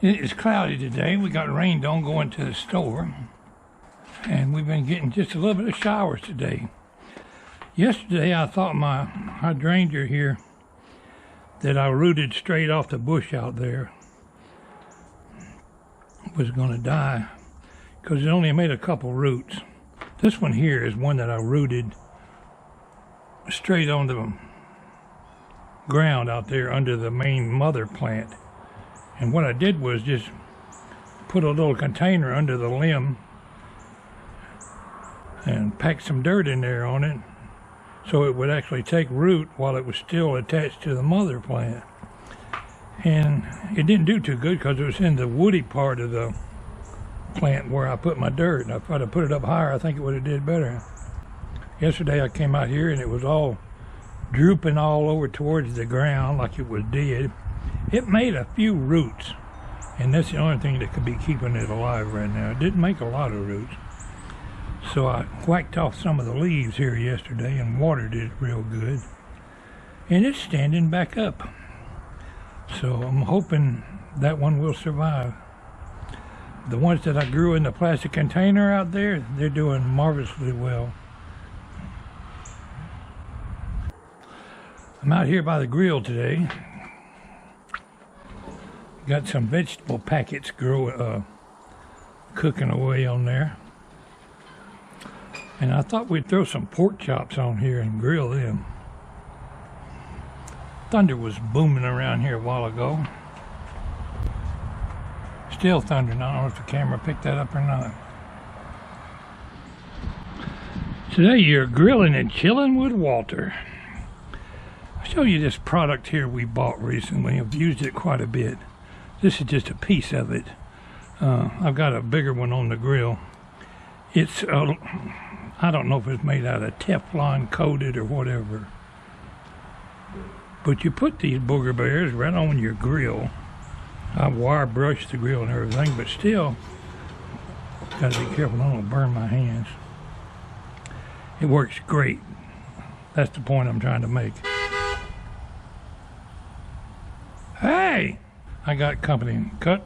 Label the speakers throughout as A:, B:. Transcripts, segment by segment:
A: It is cloudy today. We got rained on going to the store. And we've been getting just a little bit of showers today. Yesterday I thought my hydrangea here that I rooted straight off the bush out there was going to die because it only made a couple roots. This one here is one that I rooted straight on the ground out there under the main mother plant. And what I did was just put a little container under the limb and pack some dirt in there on it so it would actually take root while it was still attached to the mother plant. And it didn't do too good because it was in the woody part of the plant where I put my dirt. And if I'd have put it up higher, I think it would have did better. Yesterday I came out here and it was all drooping all over towards the ground like it was dead. It made a few roots, and that's the only thing that could be keeping it alive right now. It didn't make a lot of roots. So I whacked off some of the leaves here yesterday and watered it real good. And it's standing back up. So I'm hoping that one will survive. The ones that I grew in the plastic container out there, they're doing marvelously well. I'm out here by the grill today. Got some vegetable packets cooking away on there. And I thought we'd throw some pork chops on here and grill them. Thunder was booming around here a while ago. Still thundering. I don't know if the camera picked that up or not. Today you're grilling and chilling with Walter. I'll show you this product here we bought recently. I've used it quite a bit. This is just a piece of it. I've got a bigger one on the grill. It's, I don't know if it's made out of Teflon coated or whatever. But you put these booger bears right on your grill. I wire brushed the grill and everything, but still, gotta be careful I don't burn my hands. It works great. That's the point I'm trying to make. Hey! I got company. Cut.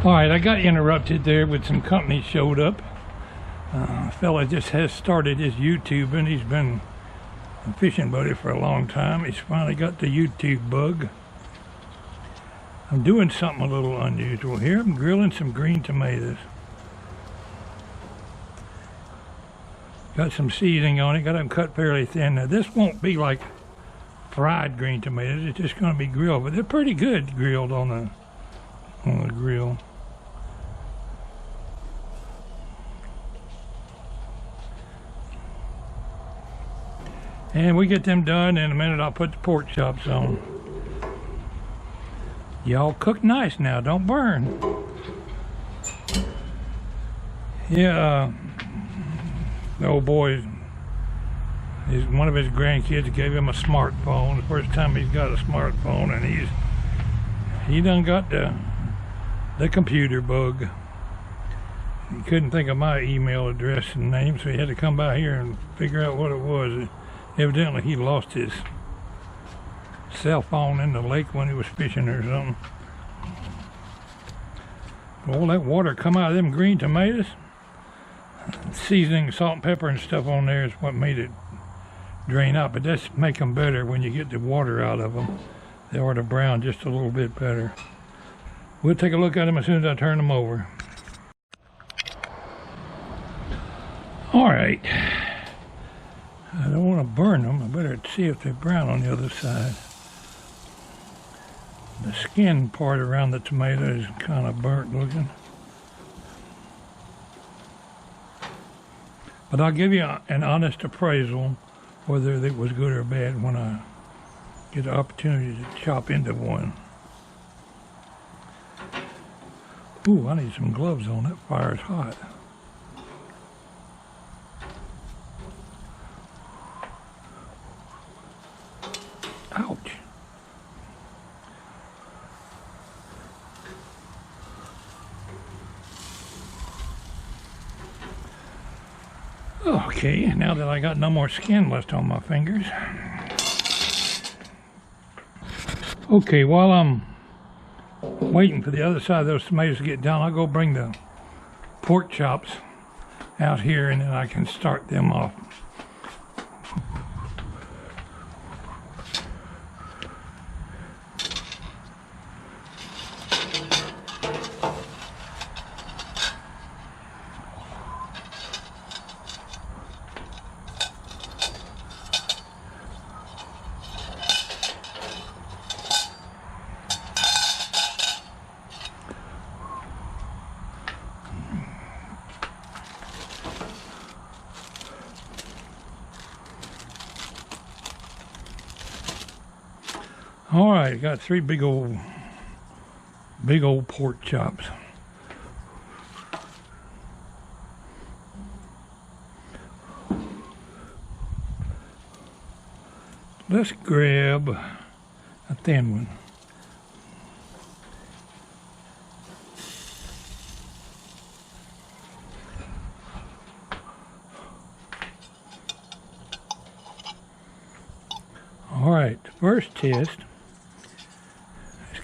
A: Alright, I got interrupted there with some company showed up. A fella just has started his YouTube and he's been a fishing buddy for a long time. He's finally got the YouTube bug. I'm doing something a little unusual here. I'm grilling some green tomatoes. Got some seasoning on it. Got them cut fairly thin. Now this won't be like fried green tomatoes. It's just going to be grilled, but they're pretty good grilled on the grill. And we get them done in a minute. I'll put the pork chops on. Y'all cook nice now, don't burn. Yeah, the old boy, one of his grandkids gave him a smartphone. The first time he's got a smartphone, and he done got the computer bug. He couldn't think of my email address and name, so he had to come by here and figure out what it was. Evidently he lost his cell phone in the lake when he was fishing or something. All that water come out of them green tomatoes. Seasoning, salt and pepper and stuff on there is what made it drain out, but that's make them better when you get the water out of them. They ought to brown just a little bit better. We'll take a look at them as soon as I turn them over. Alright, I don't want to burn them. I better see if they're brown on the other side. The skin part around the tomato is kind of burnt looking. But I'll give you an honest appraisal whether it was good or bad when I get the opportunity to chop into one. Ooh, I need some gloves on. That fire's hot. Ouch. Okay, now that I got no more skin left on my fingers. Okay, while I'm waiting for the other side of those tomatoes to get done, I'll go bring the pork chops out here and then I can start them off. All right, got 3 big old pork chops. Let's grab a thin one. All right, first test.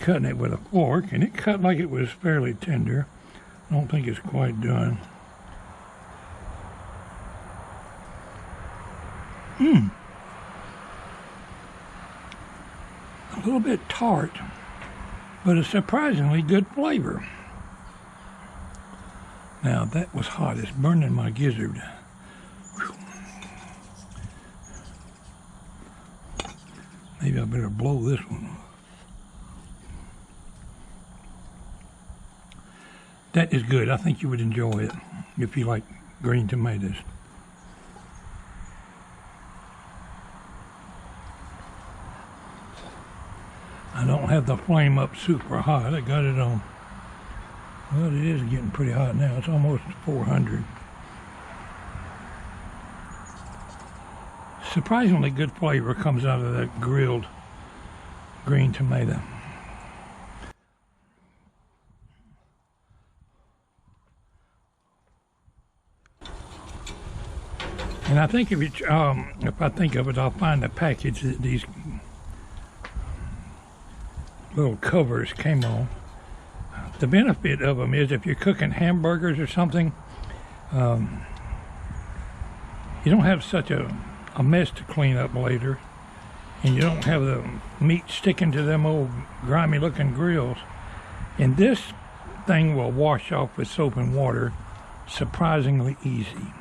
A: Cutting it with a fork, and it cut like it was fairly tender. I don't think it's quite done. A little bit tart, but a surprisingly good flavor. Now that was hot. It's burning my gizzard. Whew. Maybe I better blow this one. That is good. I think you would enjoy it if you like green tomatoes. I don't have the flame up super hot. I got it on, well, it is getting pretty hot now. It's almost 400. Surprisingly good flavor comes out of that grilled green tomato. And I think if I think of it, I'll find the package that these little covers came on. The benefit of them is if you're cooking hamburgers or something, you don't have such a mess to clean up later, and you don't have the meat sticking to them old grimy looking grills. And this thing will wash off with soap and water surprisingly easy.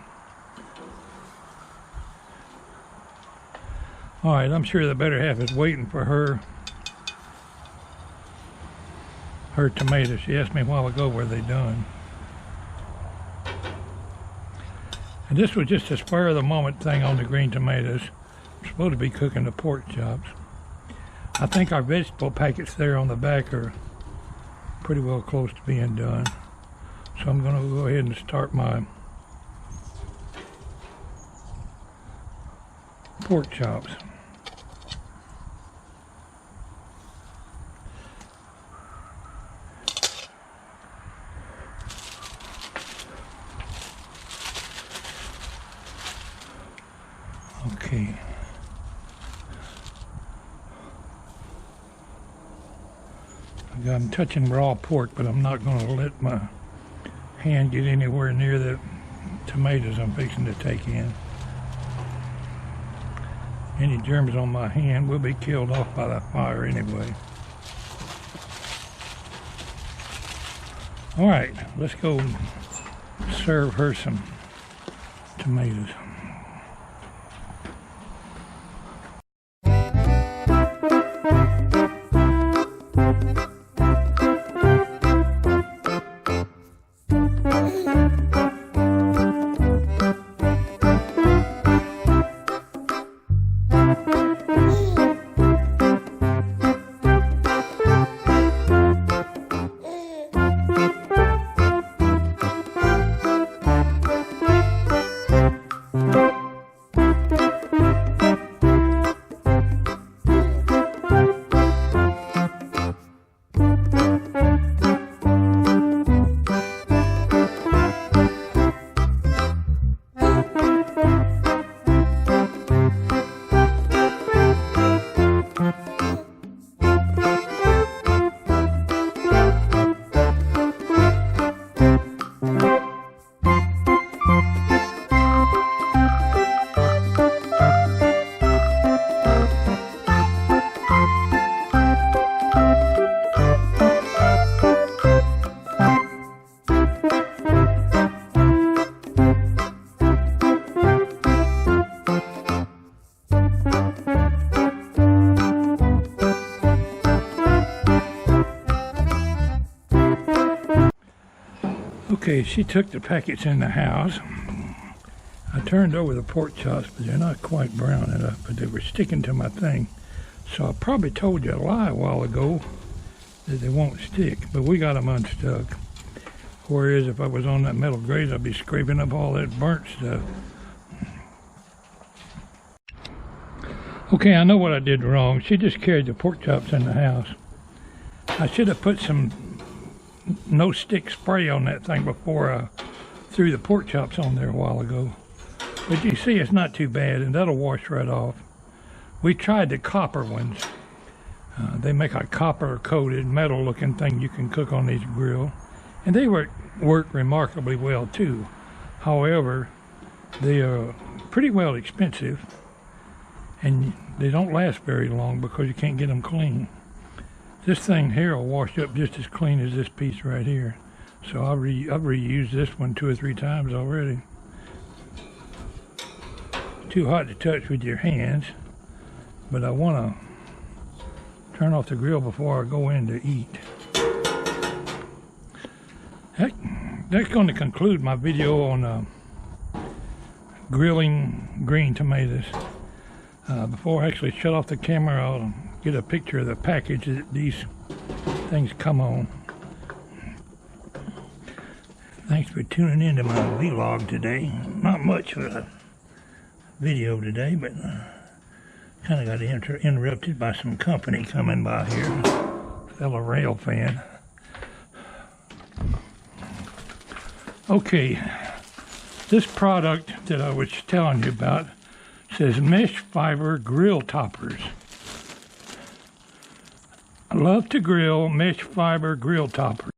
A: All right, I'm sure the better half is waiting for her tomatoes. She asked me a while ago were they done. And this was just a spur of the moment thing on the green tomatoes. I'm supposed to be cooking the pork chops. I think our vegetable packets there on the back are pretty well close to being done. So I'm going to go ahead and start my pork chops. Okay. I'm touching raw pork, but I'm not going to let my hand get anywhere near the tomatoes I'm fixing to take in. Any germs on my hand will be killed off by the fire anyway. All right, let's go serve her some tomatoes. Okay, she took the packets in the house. I turned over the pork chops, but they're not quite brown enough, but they were sticking to my thing. So I probably told you a lie a while ago that they won't stick, but we got them unstuck. Whereas if I was on that metal grate, I'd be scraping up all that burnt stuff. Okay, I know what I did wrong. She just carried the pork chops in the house. I should have put some no-stick spray on that thing before I threw the pork chops on there a while ago. But you see, it's not too bad, and that'll wash right off. We tried the copper ones. They make a copper-coated, metal-looking thing you can cook on these grill. And they work remarkably well, too. However, they are pretty well expensive. And they don't last very long because you can't get them clean. This thing here will wash up just as clean as this piece right here. So I've reused this one 2 or 3 times already. Too hot to touch with your hands, but I want to turn off the grill before I go in to eat. That's going to conclude my video on grilling green tomatoes. Before I actually shut off the camera, I'll get a picture of the package that these things come on. Thanks for tuning in to my vlog today. Not much of a video today, but kind of got interrupted by some company coming by here. Fellow rail fan. Okay, this product that I was telling you about says mesh fiber grill toppers. I love to grill mesh fiber grill toppers.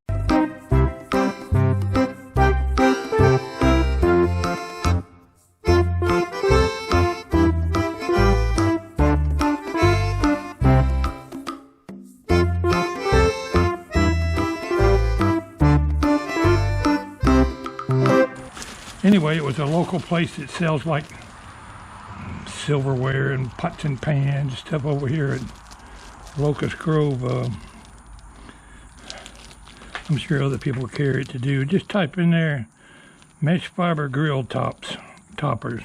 A: Anyway, it was a local place that sells like silverware and pots and pans, stuff over here at Locust Grove. I'm sure other people carry it to do. Just type in there mesh fiber grill toppers.